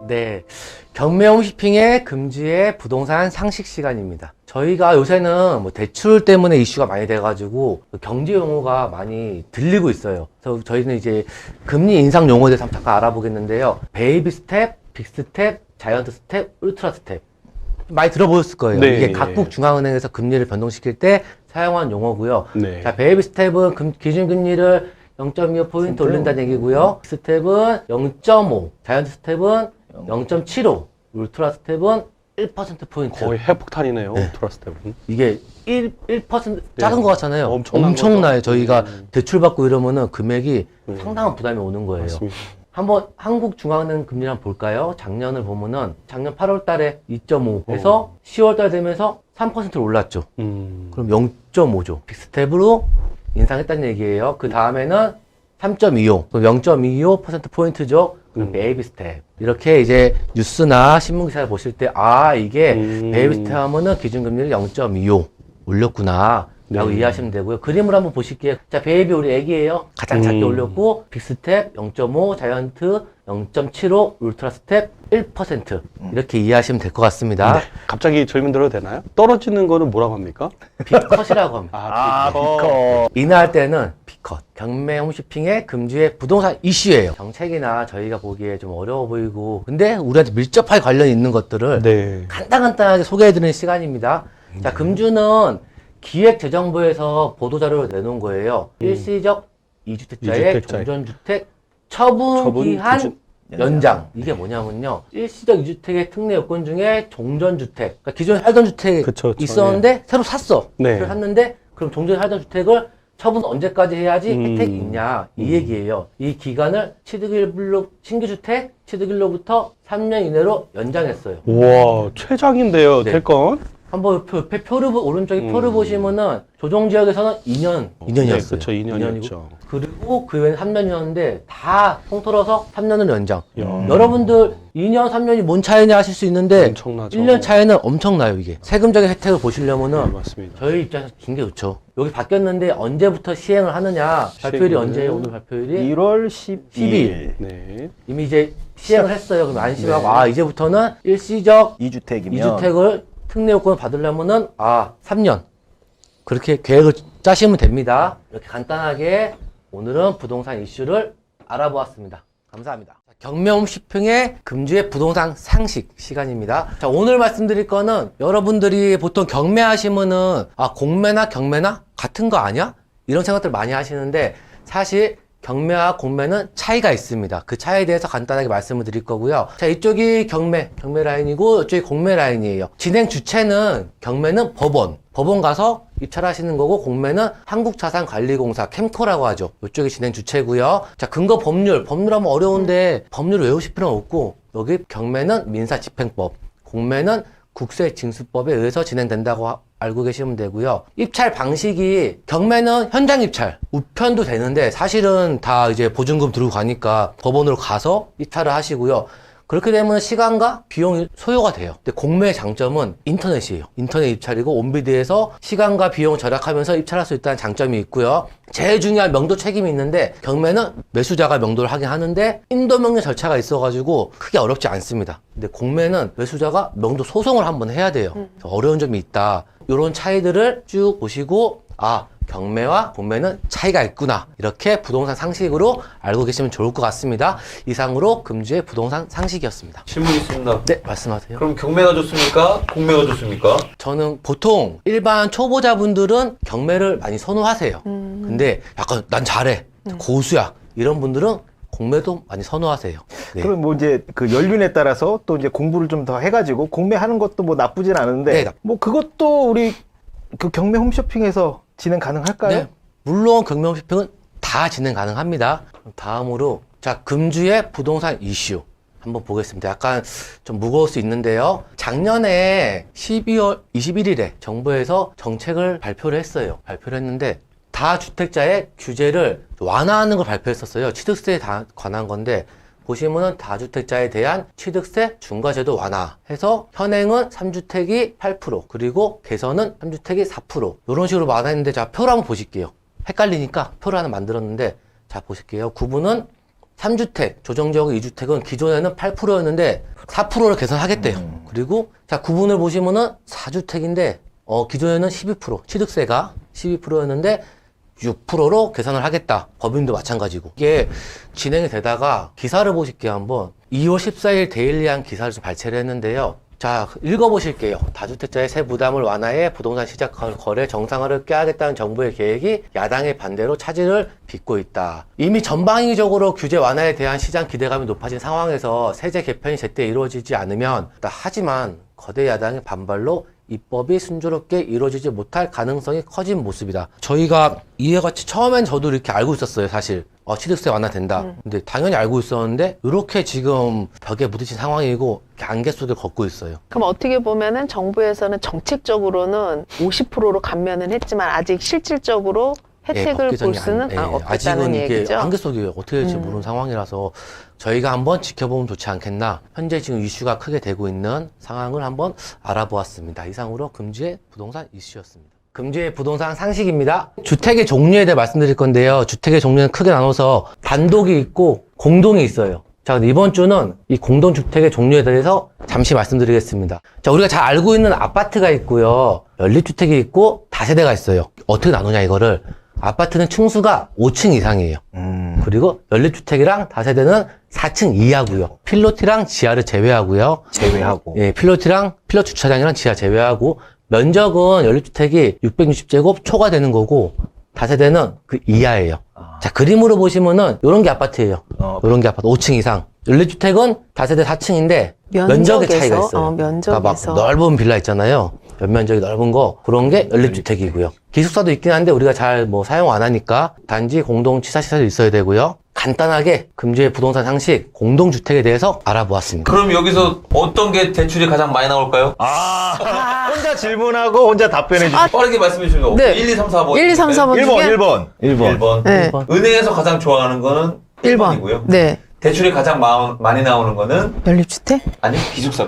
네, 경매 홈쇼핑의 금주의 부동산 상식 시간입니다. 저희가 요새는 뭐 대출 때문에 이슈가 많이 돼가지고 경제 용어가 많이 들리고 있어요. 그래서 저희는 이제 금리 인상 용어에 대해서 한번 잠깐 알아보겠는데요. 베이비 스텝, 빅 스텝, 자이언트 스텝, 울트라 스텝. 많이 들어보셨을 거예요. 네, 이게 각국 중앙은행에서 금리를 변동시킬 때 사용한 용어고요. 네. 자, 베이비 스텝은 기준금리를 0.25포인트 올린다는 얘기고요. 스텝은 0.5, 자이언트 스텝은 0.75, 울트라 스텝은 1%포인트. 거의 핵폭탄이네요. 네. 트러스 때문에. 이게 1% 작은 것 같잖아요. 엄청난 엄청나요. 거죠. 저희가 대출받고 이러면은 금액이 네. 상당한 부담이 오는 거예요. 맞습니다. 한번 한국 중앙은행 금리를 한번 볼까요? 작년을 보면은 작년 8월 달에 2.5에서 10월 달 되면서 3%로 올랐죠. 그럼 0.5죠. 빅스텝으로 인상했다는 얘기예요. 그 다음에는 3.25, 0.25%포인트죠. 그럼 베이비 스텝. 이렇게 이제 뉴스나 신문 기사를 보실 때, 아, 이게 베이비 스텝 하면은 기준금리를 0.25 올렸구나. 라고 이해하시면 되고요. 그림을 한번 보실게요. 자, 베이비 우리 애기예요. 가장 작게 올렸고, 빅스텝 0.5, 자이언트 0.75, 울트라 스텝 1%. 이렇게 이해하시면 될 것 같습니다. 네. 갑자기 질문 드려도 되나요? 떨어지는 거는 뭐라고 합니까? 빅컷이라고 합니다. 비커. 인하할 때는 빅컷. 경매 홈쇼핑의 금주의 부동산 이슈예요. 정책이나 저희가 보기에 좀 어려워 보이고, 근데 우리한테 밀접하게 관련이 있는 것들을 네. 간단하게 소개해드리는 시간입니다. 자, 금주는 기획재정부에서 보도자료를 내놓은 거예요. 일시적 2주택자의 이주택자의 종전주택 처분기한 기준- 연장. 이게 뭐냐면요. 일시적 2주택의 특례 요건 중에 종전주택. 그러니까 기존에 살던 주택이 그쵸, 있었는데 새로 샀어. 네. 새로 샀는데 그럼 종전에 살던 주택을 처분 언제까지 해야지 혜택이 있냐. 이 얘기예요. 이 기간을 취득일로, 신규주택 취득일로부터 3년 이내로 연장했어요. 우와, 최장인데요, 네. 될 건. 한번 옆에 표를 오른쪽에 표를 보시면은 조정지역에서는 2년이었어요. 네, 그쵸, 2년이었죠. 그리고 그 외에는 3년이었는데 다 통틀어서 3년을 연장. 야. 여러분들 2년, 3년이 뭔 차이냐 하실 수 있는데 엄청나죠. 1년 차이는 엄청나요, 이게. 세금적인 혜택을 네, 보시려면은 맞습니다. 저희 입장에서 긴 게 좋죠. 여기 바뀌었는데 언제부터 시행을 하느냐. 발표일이 시행은 언제예요? 오늘 발표일이? 1월 12일 네. 이미 이제 시행을 했어요. 그럼 안심하고 네. 아, 이제부터는 일시적 2주택이면 2주택을 특례 요건을 받으려면은 3년 그렇게 계획을 짜시면 됩니다. 이렇게 간단하게 오늘은 부동산 이슈를 알아보았습니다. 감사합니다. 경매 홈쇼핑의 금주의 부동산 상식 시간입니다. 자, 오늘 말씀드릴 거는 여러분들이 보통 경매하시면은 공매나 경매나 같은 거 아니야? 이런 생각들 많이 하시는데 사실 경매와 공매는 차이가 있습니다. 그 차이에 대해서 간단하게 말씀을 드릴 거고요. 자, 이쪽이 경매 라인이고 이쪽이 공매 라인이에요. 진행 주체는 경매는 법원 가서 입찰하시는 거고 공매는 한국자산관리공사 캠코라고 하죠. 이쪽이 진행 주체고요. 자, 근거 법률 하면 어려운데 법률을 외우실 필요는 없고 여기 경매는 민사집행법, 공매는 국세징수법에 의해서 진행된다고 알고 계시면 되고요. 입찰 방식이 경매는 현장 입찰, 우편도 되는데 사실은 다 이제 보증금 들고 가니까 법원으로 가서 입찰을 하시고요. 그렇게 되면 시간과 비용이 소요가 돼요. 근데 공매의 장점은 인터넷이에요. 인터넷 입찰이고 온비드에서 시간과 비용을 절약하면서 입찰할 수 있다는 장점이 있고요. 제일 중요한 명도 책임이 있는데 경매는 매수자가 명도를 하긴 하는데 인도 명령 절차가 있어가지고 크게 어렵지 않습니다. 근데 공매는 매수자가 명도 소송을 한번 해야 돼요. 그래서 어려운 점이 있다. 이런 차이들을 쭉 보시고 경매와 공매는 차이가 있구나. 이렇게 부동산 상식으로 알고 계시면 좋을 것 같습니다. 이상으로 금주의 부동산 상식이었습니다. 질문 있습니다. 네, 말씀하세요. 그럼 경매가 좋습니까? 공매가 좋습니까? 저는 보통 일반 초보자분들은 경매를 많이 선호하세요. 근데 약간 난 잘해. 고수야. 이런 분들은 공매도 많이 선호하세요. 네. 그럼 뭐 이제 그 연륜에 따라서 또 이제 공부를 좀 더 해가지고 공매하는 것도 뭐 나쁘진 않은데 네, 뭐 그것도 우리 그 경매 홈쇼핑에서 진행 가능할까요? 네. 물론 경매 홈쇼핑은 다 진행 가능합니다. 다음으로 자, 금주의 부동산 이슈 한번 보겠습니다. 약간 좀 무거울 수 있는데요. 작년에 12월 21일에 정부에서 정책을 발표를 했어요. 발표를 했는데 다주택자의 규제를 완화하는 걸 발표했었어요. 취득세에 관한 건데 보시면은 다주택자에 대한 취득세 중과제도 완화해서 현행은 3주택이 8% 그리고 개선은 3주택이 4% 이런 식으로 완화했는데 자, 표를 한번 보실게요. 헷갈리니까 표를 하나 만들었는데 자, 보실게요. 9번은 3주택, 조정지역 2주택은 기존에는 8%였는데 4%를 개선하겠대요. 그리고 자, 9번을 보시면은 4주택인데 기존에는 12%, 취득세가 12%였는데 6%로 개선을 하겠다. 법인도 마찬가지고. 이게 진행이 되다가 기사를 보실게요, 한번. 2월 14일 데일리한 기사를 좀 발췌를 했는데요. 자, 읽어보실게요. 다주택자의 세 부담을 완화해 부동산 시작 거래 정상화를 꾀하겠다는 정부의 계획이 야당의 반대로 차질을 빚고 있다. 이미 전방위적으로 규제 완화에 대한 시장 기대감이 높아진 상황에서 세제 개편이 제때 이루어지지 않으면, 하지만 거대 야당의 반발로 입법이 순조롭게 이루어지지 못할 가능성이 커진 모습이다. 저희가 이해 같이 처음엔 저도 이렇게 알고 있었어요, 사실. 취득세 완화된다. 근데 당연히 알고 있었는데 이렇게 지금 벽에 부딪힌 상황이고 안개 속에 걷고 있어요. 그럼 어떻게 보면은 정부에서는 정책적으로는 50%로 감면은 했지만 아직 실질적으로 혜택을 볼 수는 없다는 아직은 이게 얘기죠. 안개 속에 어떻게 될지 모르는 상황이라서 저희가 한번 지켜보면 좋지 않겠나. 현재 지금 이슈가 크게 되고 있는 상황을 한번 알아보았습니다. 이상으로 금주의 부동산 이슈였습니다. 금주의 부동산 상식입니다. 주택의 종류에 대해 말씀드릴 건데요. 주택의 종류는 크게 나눠서 단독이 있고 공동이 있어요. 자, 이번 주는 이 공동주택의 종류에 대해서 잠시 말씀드리겠습니다. 자, 우리가 잘 알고 있는 아파트가 있고요. 연립주택이 있고 다세대가 있어요. 어떻게 나누냐, 이거를. 아파트는 층수가 5층 이상이에요. 그리고 연립주택이랑 다세대는 4층 이하고요. 필로티랑 지하를 제외하고요. 제외하고. 예, 필로 주차장이랑 지하 제외하고, 면적은 연립주택이 660제곱 초과 되는 거고, 다세대는 그 이하예요. 자, 그림으로 보시면은 요런 게 아파트예요. 요런 게 아파트 5층 이상. 연립주택은 다세대 4층인데 면적의 차이가 있어요. 면적에서. 그러니까 막 넓은 빌라 있잖아요. 연면적이 넓은 거, 그런 게 연립주택이고요. 기숙사도 있긴 한데 우리가 잘 사용 안 하니까 단지 공동 취사시설이 있어야 되고요. 간단하게 금주의 부동산 상식, 공동주택에 대해서 알아보았습니다. 그럼 여기서 어떤 게 대출이 가장 많이 나올까요? 혼자 질문하고 혼자 답변해 주세요. 빠르게 말씀해 주시면 네. 1, 2, 3, 4번. 1, 2, 3, 4번 중에 1번. 1번. 네. 은행에서 가장 좋아하는 거는 1번이고요. 네. 대출이 가장 많이 나오는 거는 연립주택? 아니 기숙사.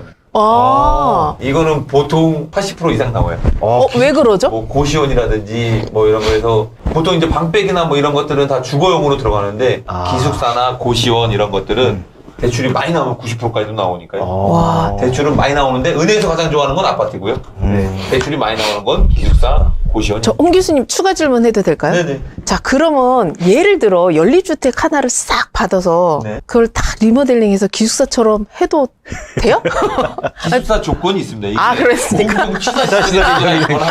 이거는 보통 80% 이상 나와요. 왜 그러죠? 뭐 고시원이라든지 뭐 이런 거에서 보통 이제 방백이나 뭐 이런 것들은 다 주거용으로 들어가는데 기숙사나 고시원 이런 것들은 대출이 많이 나오면 90%까지도 나오니까요. 와. 대출은 많이 나오는데 은행에서 가장 좋아하는 건 아파트고요. 대출이 많이 나오는 건 기숙사, 고시원. 저 홍 교수님 추가 질문 해도 될까요? 네네. 자, 그러면 예를 들어 연립주택 하나를 싹 받아서 네. 그걸 다 리모델링해서 기숙사처럼 해도 돼요? 기숙사 조건이 있습니다. 이게 그랬습니까? 공동 취사시설이 있거나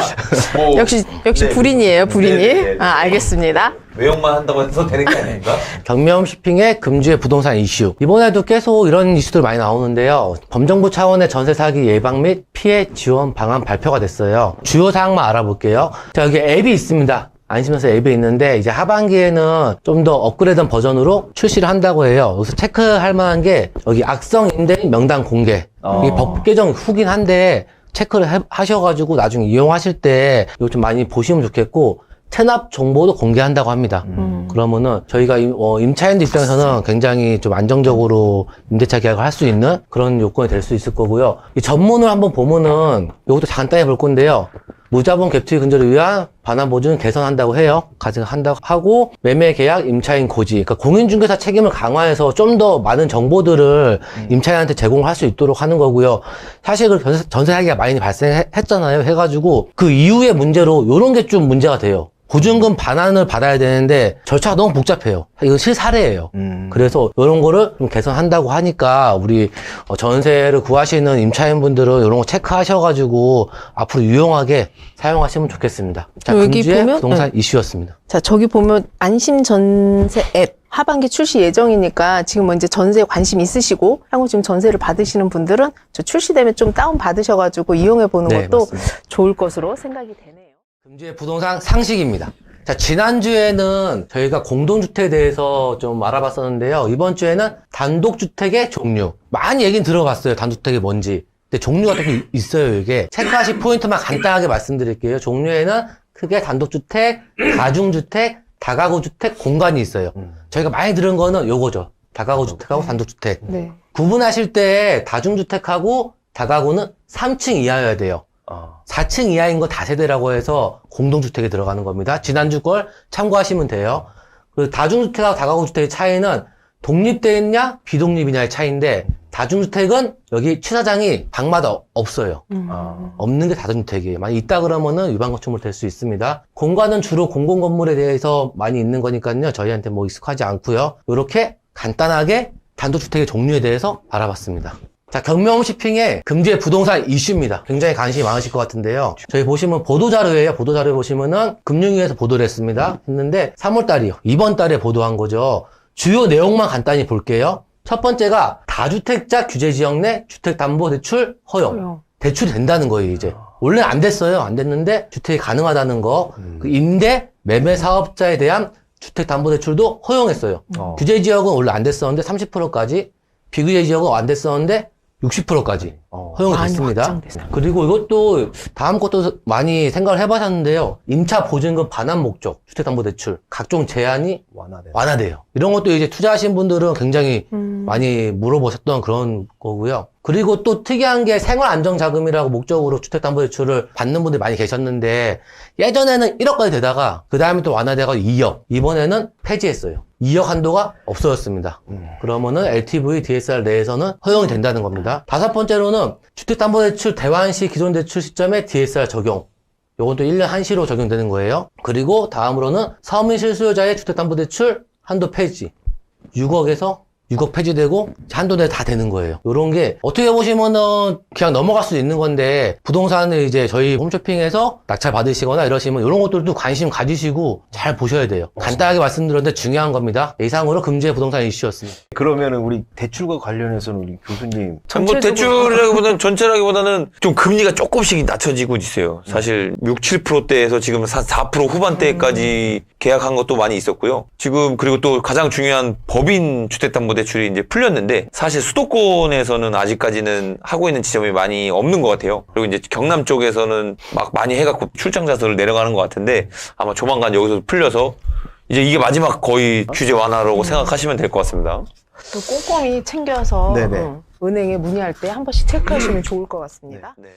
뭐 역시 네. 불인이에요, 불인이. 네네네. 알겠습니다. 외형만 한다고 해서 되는 게 아닙니까? 경매홈 쇼핑의 금주의 부동산 이슈. 이번에도 계속 이런 이슈들 많이 나오는데요. 범정부 차원의 전세 사기 예방 및 피해 지원 방안 발표가 됐어요. 주요 사항만 알아볼게요. 자, 여기 앱이 있습니다. 안심전세 앱이 있는데 이제 하반기에는 좀 더 업그레이드한 버전으로 출시를 한다고 해요. 여기서 체크할 만한 게 여기 악성 임대인 명단 공개. 이게 법 개정 후긴 한데 체크를 하셔가지고 나중에 이용하실 때 이거 좀 많이 보시면 좋겠고, 체납 정보도 공개한다고 합니다. 그러면은 저희가 임차인들 입장에서는 굉장히 좀 안정적으로 임대차 계약을 할 수 있는 그런 요건이 될 수 있을 거고요. 이 전문을 한번 보면은 이것도 간단히 볼 건데요. 무자본 갭투기 근절을 위한 반환 보증을 개선한다고 해요. 가능한다고 하고, 매매 계약 임차인 고지, 그러니까 공인중개사 책임을 강화해서 좀 더 많은 정보들을 임차인한테 제공을 할 수 있도록 하는 거고요. 사실 그 전세 사기가 많이 발생했잖아요. 해가지고 그 이후의 문제로 이런 게 좀 문제가 돼요. 보증금 반환을 받아야 되는데 절차가 너무 복잡해요. 이거 실사례예요. 그래서 이런 거를 좀 개선한다고 하니까 우리 전세를 구하시는 임차인분들은 이런 거 체크하셔가지고 앞으로 유용하게 사용하시면 좋겠습니다. 자, 여기 금주의 보면, 부동산 이슈였습니다. 자, 저기 보면 안심전세 앱 하반기 출시 예정이니까 지금 이제 전세에 관심 있으시고 향후 지금 전세를 받으시는 분들은 저 출시되면 좀 다운 받으셔가지고 이용해 보는 네, 것도 맞습니다. 좋을 것으로 생각이 되네요. 금주의 부동산 상식입니다. 자, 지난주에는 저희가 공동주택에 대해서 좀 알아봤었는데요. 이번 주에는 단독주택의 종류. 많이 얘기는 들어봤어요. 단독주택이 뭔지. 근데 종류가 또 있어요, 이게. 체크하실 포인트만 간단하게 말씀드릴게요. 종류에는 크게 단독주택, 다중주택, 다가구주택 공간이 있어요. 저희가 많이 들은 거는 요거죠. 다가구주택하고 단독주택. 네. 구분하실 때 다중주택하고 다가구는 3층 이하여야 돼요. 4층 이하인 거 다세대라고 해서 공동주택에 들어가는 겁니다. 지난주 걸 참고하시면 돼요. 그리고 다중주택하고 다가구주택의 차이는 독립되어 있냐 비독립이냐의 차이인데 다중주택은 여기 취사장이 방마다 없어요. 없는 게 다중주택이에요. 만약 있다 그러면은 위반건축물 될 수 있습니다. 공간은 주로 공공건물에 대해서 많이 있는 거니까요. 저희한테 뭐 익숙하지 않고요. 이렇게 간단하게 단독주택의 종류에 대해서 알아봤습니다. 자, 경매홈쇼핑의 금주의 부동산 이슈입니다. 굉장히 관심이 많으실 것 같은데요. 저희 보시면 보도자료예요. 보도자료에 보시면은 금융위에서 보도를 했는데 3월달이요. 이번 달에 보도한 거죠. 주요 내용만 간단히 볼게요. 첫 번째가 다주택자 규제지역 내 주택담보대출 허용. 대출이 된다는 거예요, 이제. 원래 안 됐어요. 안 됐는데 주택이 가능하다는 거. 그 임대, 매매 사업자에 대한 주택담보대출도 허용했어요. 규제지역은 원래 안 됐었는데 30%까지, 비규제지역은 안 됐었는데 60%까지 허용이 됐습니다. 그리고 이것도 다음 것도 많이 생각을 해보셨는데요. 임차 보증금 반환 목적 주택담보대출 각종 제한이 완화돼요. 이런 것도 이제 투자하신 분들은 굉장히 많이 물어보셨던 그런 거고요. 그리고 또 특이한 게 생활안정자금이라고 목적으로 주택담보대출을 받는 분들이 많이 계셨는데 예전에는 1억까지 되다가 그 다음에 또 완화돼가지고 2억. 이번에는 폐지했어요. 2억 한도가 없어졌습니다. 그러면은 LTV, DSR 내에서는 허용이 된다는 겁니다. 다섯 번째로는 주택담보대출 대환 시 기존 대출 시점에 DSR 적용. 요건 또 1년 한시로 적용되는 거예요. 그리고 다음으로는 서민 실수요자의 주택담보대출 한도 폐지. 6억에서 6억 폐지되고 한도 내에 다 되는 거예요. 요런 게 어떻게 보시면은 그냥 넘어갈 수도 있는 건데 부동산을 이제 저희 홈쇼핑에서 낙찰 받으시거나 이러시면 이런 것들도 관심 가지시고 잘 보셔야 돼요. 간단하게 말씀드렸는데 중요한 겁니다. 이상으로 금주의 부동산 이슈였습니다. 그러면은 우리 대출과 관련해서는 우리 교수님 뭐 대출이라기보다는 전체라기보다는 좀 금리가 조금씩 낮춰지고 있어요. 사실 6, 7%대에서 지금 4% 후반대까지 계약한 것도 많이 있었고요. 지금 그리고 또 가장 중요한 법인 주택담보대출이 이제 풀렸는데 사실 수도권에서는 아직까지는 하고 있는 지점이 많이 없는 것 같아요. 그리고 이제 경남 쪽에서는 막 많이 해갖고 출장 자서를 내려가는 것 같은데 아마 조만간 여기서 풀려서 이제 이게 마지막 거의 규제 완화라고 생각하시면 될 것 같습니다. 또 꼼꼼히 챙겨서 네네. 은행에 문의할 때 한 번씩 체크하시면 좋을 것 같습니다. 네.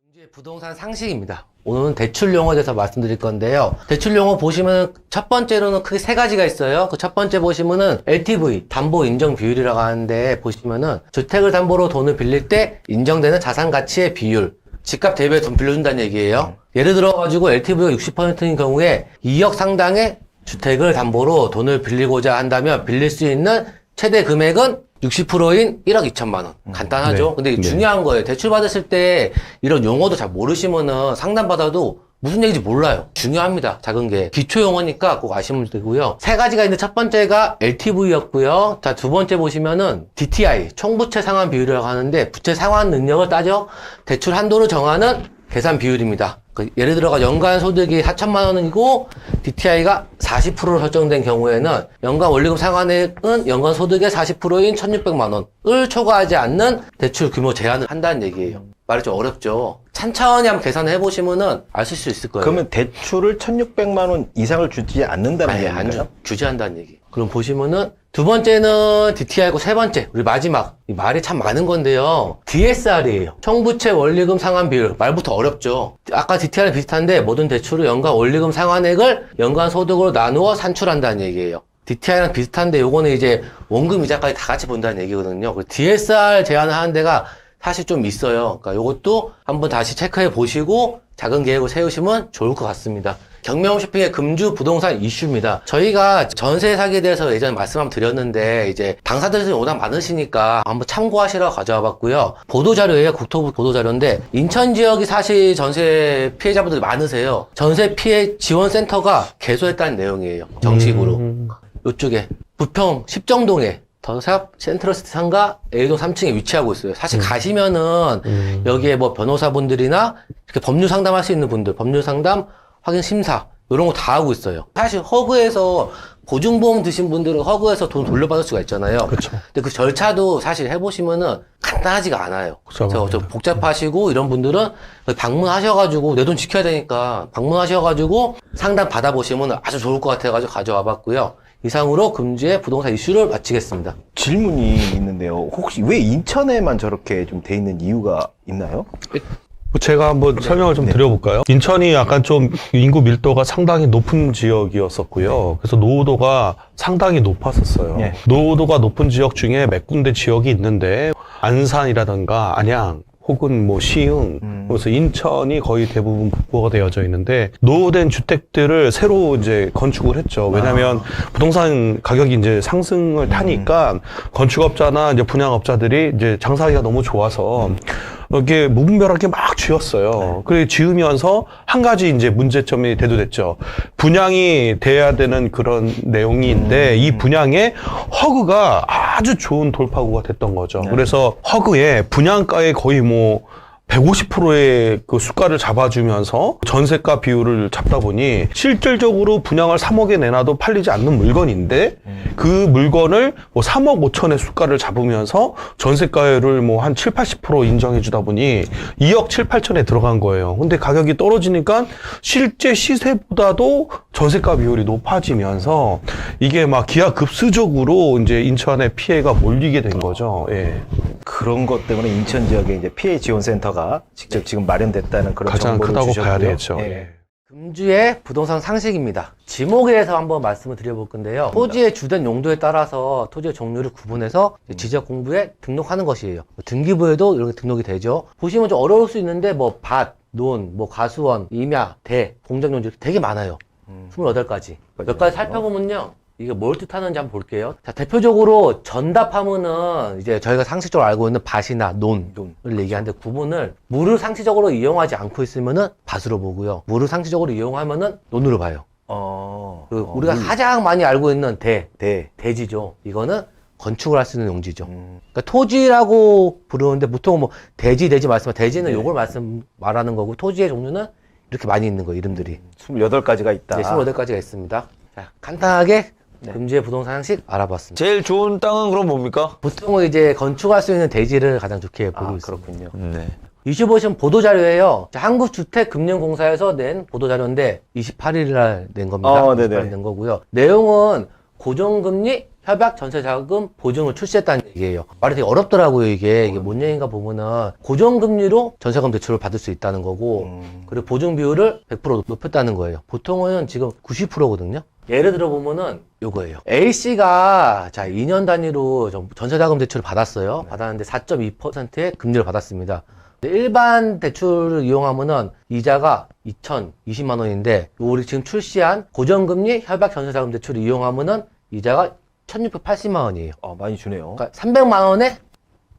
금주의 부동산 상식입니다. 오늘은 대출 용어에 대해서 말씀드릴 건데요. 대출 용어 보시면 첫 번째로는 크게 세 가지가 있어요. 그 첫 번째 보시면은 LTV, 담보 인정 비율이라고 하는데 보시면은 주택을 담보로 돈을 빌릴 때 인정되는 자산 가치의 비율, 집값 대비해 돈 빌려준다는 얘기예요. 예를 들어가지고 LTV가 60%인 경우에 2억 상당의 주택을 담보로 돈을 빌리고자 한다면 빌릴 수 있는 최대 금액은 60%인 1억 2천만 원. 간단하죠? 네. 근데 중요한 거예요. 대출 받으실 때 이런 용어도 잘 모르시면은 상담받아도 무슨 얘기인지 몰라요. 중요합니다. 작은 게. 기초 용어니까 꼭 아시면 되고요. 세 가지가 있는데 첫 번째가 LTV였고요. 자, 두 번째 보시면은 DTI, 총부채 상환 비율이라고 하는데 부채 상환 능력을 따져 대출 한도를 정하는 계산 비율입니다. 예를 들어가 연간 소득이 4천만 원이고 DTI가 40%로 설정된 경우에는 연간 원리금 상환액은 연간 소득의 40%인 1,600만 원을 초과하지 않는 대출 규모 제한을 한다는 얘기예요. 말이 좀 어렵죠. 천천히 한번 계산을 해보시면은 아실 수 있을 거예요. 그러면 대출을 1,600만 원 이상을 주지 않는다는 아니, 안 얘기인가요? 규제한다는 얘기. 그럼 보시면은 두 번째는 DTI고 세 번째 우리 마지막 이 말이 참 많은 건데요. DSR이에요. 총부채 원리금 상환 비율. 말부터 어렵죠. 아까 DTI랑 비슷한데 모든 대출은 연간 원리금 상환액을 연간 소득으로 나누어 산출한다는 얘기예요. DTI랑 비슷한데 요거는 이제 원금 이자까지 다 같이 본다는 얘기거든요. DSR 제한을 하는 데가 사실 좀 있어요. 그러니까 요것도 한번 다시 체크해 보시고 작은 계획을 세우시면 좋을 것 같습니다. 경매홈쇼핑의 금주 부동산 이슈입니다. 저희가 전세 사기에 대해서 예전에 말씀 한번 드렸는데 이제 당사자들이 워낙 많으시니까 한번 참고하시라고 가져와 봤고요. 보도자료예요. 국토부 보도자료인데 인천 지역이 사실 전세 피해자분들이 많으세요. 전세 피해 지원센터가 개소했다는 내용이에요. 정식으로. 이쪽에 부평 십정동에 더샵 센트럴시티 상가 A동 3층에 위치하고 있어요. 사실 가시면은 여기에 뭐 변호사분들이나 이렇게 법률 상담할 수 있는 분들, 법률 상담, 확인 심사 이런 거 다 하고 있어요. 사실 허그에서 보증보험 드신 분들은 허그에서 돈 돌려받을 수가 있잖아요. 그렇죠. 근데 그 절차도 사실 해보시면은 간단하지가 않아요. 저 복잡하시고 이런 분들은 방문하셔가지고 내 돈 지켜야 되니까 방문하셔가지고 상담 받아보시면 아주 좋을 것 같아가지고 가져와 봤고요. 이상으로 금주의 부동산 이슈를 마치겠습니다. 질문이 있는데요. 혹시 왜 인천에만 저렇게 좀 돼 있는 이유가 있나요? 제가 한번 설명을 좀 드려볼까요? 인천이 약간 좀 인구 밀도가 상당히 높은 지역이었었고요. 그래서 노후도가 상당히 높았었어요. 네. 노후도가 높은 지역 중에 몇 군데 지역이 있는데 안산이라든가 안양 혹은 뭐 시흥, 그래서 인천이 거의 대부분 국보가 되어져 있는데 노후된 주택들을 새로 이제 건축을 했죠. 왜냐하면 부동산 가격이 이제 상승을 타니까 건축업자나 이제 분양업자들이 이제 장사하기가 너무 좋아서 이렇게 무분별하게 막 지었어요. 그래 지으면서 한 가지 이제 문제점이 대두됐죠. 분양이 돼야 되는 그런 내용인데 이 분양에 허그가 아주 좋은 돌파구가 됐던 거죠. 그래서 허그에 분양가의 거의 뭐 150%의 그 수가를 잡아주면서 전세가 비율을 잡다 보니 실질적으로 분양을 3억에 내놔도 팔리지 않는 물건인데 그 물건을 뭐 3억 5천의 수가를 잡으면서 전세가율을 뭐 한 7, 80% 인정해 주다 보니 2억 7, 8천에 들어간 거예요. 근데 가격이 떨어지니까 실제 시세보다도 전세가 비율이 높아지면서 이게 막 기하급수적으로 이제 인천에 피해가 몰리게 된 거죠. 예. 그런 것 때문에 인천 지역에 이제 피해 지원 센터가 직접 지금 마련됐다는 그런 가장 정보를 크다고 주셨고요. 봐야 되겠죠. 예. 예. 금주의 부동산 상식입니다. 지목에 대해서 한번 말씀을 드려볼 건데요. 토지의 주된 용도에 따라서 토지의 종류를 구분해서 지적 공부에 등록하는 것이에요. 등기부에도 이렇게 등록이 되죠. 보시면 좀 어려울 수 있는데 뭐 밭, 논, 뭐 가수원, 임야, 대, 공작용지 되게 많아요. 28가지. 몇 가지 살펴보면요. 이게 뭘 뜻하는지 한번 볼게요. 자, 대표적으로 전답하면은 이제 저희가 상식적으로 알고 있는 밭이나 논을 얘기하는데 구분을 물을 상시적으로 이용하지 않고 있으면은 밭으로 보고요. 물을 상시적으로 이용하면은 논으로 봐요. 우리가 가장 많이 알고 있는 대지죠. 이거는 건축을 할 수 있는 용지죠. 그러니까 토지라고 부르는데 보통 뭐 대지 말씀하면 대지는 요걸 말하는 거고 토지의 종류는 이렇게 많이 있는 거예요. 이름들이. 28가지가 있다. 네, 28가지가 있습니다. 자, 간단하게 금주의 부동산 상식 알아봤습니다. 제일 좋은 땅은 그럼 뭡니까? 보통은 이제 건축할 수 있는 대지를 가장 좋게 보고 있습니다. 그렇군요. 네. 이슈 보시면 보도자료예요. 한국주택금융공사에서 낸 보도자료인데 28일 날 낸 겁니다. 네네. 28일 낸 거고요. 내용은 고정금리 협약 전세자금 보증을 출시했다는 얘기예요. 말이 되게 어렵더라고요, 이게 뭔 얘기인가 보면은 고정금리로 전세금 대출을 받을 수 있다는 거고 그리고 보증 비율을 100% 높였다는 거예요. 보통은 지금 90%거든요. 예를 들어 보면은 요거예요. A씨가 자 2년 단위로 전세자금 대출을 받았어요. 받았는데 4.2%의 금리를 받았습니다. 일반 대출을 이용하면은 이자가 2,020만 원인데 우리 지금 출시한 고정금리 협약 전세자금 대출을 이용하면은 이자가 1,680만 원이에요. 많이 주네요. 그러니까 300만 원의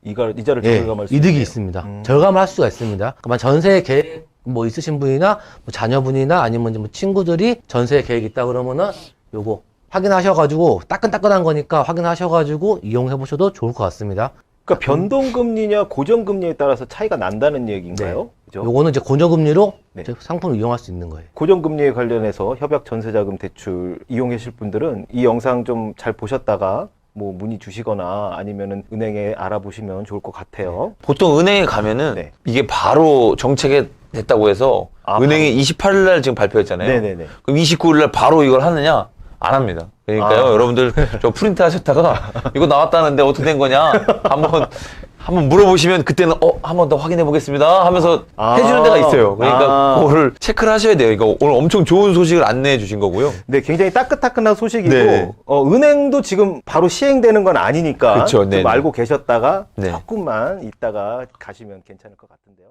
이자를 예, 절감할 수 이득이 있네요. 있습니다. 절감을 할 수가 있습니다. 그러면 전세 계획 뭐 있으신 분이나 뭐 자녀분이나 아니면 이제 뭐 친구들이 전세 계획 있다 그러면은 요거 확인하셔가지고 따끈따끈한 거니까 확인하셔가지고 이용해 보셔도 좋을 것 같습니다. 그러니까 변동금리냐 고정금리에 따라서 차이가 난다는 얘기인가요? 그죠? 요거는 이제 고정금리로 네. 이제 상품을 이용할 수 있는 거예요. 고정금리에 관련해서 협약 전세자금 대출 이용하실 분들은 이 영상 좀 잘 보셨다가 뭐 문의 주시거나 아니면은 은행에 알아보시면 좋을 것 같아요. 보통 은행에 가면은 네. 이게 바로 정책에 됐다고 해서 은행이 28일 날 지금 발표했잖아요. 네네네. 그럼 29일 날 바로 이걸 하느냐? 안 합니다. 그러니까요, 여러분들 저 프린트 하셨다가 이거 나왔다는데 어떻게 된 거냐? 한번 물어보시면 그때는 한 번 더 확인해 보겠습니다 하면서 해주는 데가 있어요. 그러니까 그거를 체크를 하셔야 돼요. 이거 오늘 엄청 좋은 소식을 안내해 주신 거고요. 네, 굉장히 따끈따끈한 소식이고 네. 은행도 지금 바로 시행되는 건 아니니까 그쵸, 좀 네네. 알고 계셨다가 네. 조금만 있다가 가시면 괜찮을 것 같은데요.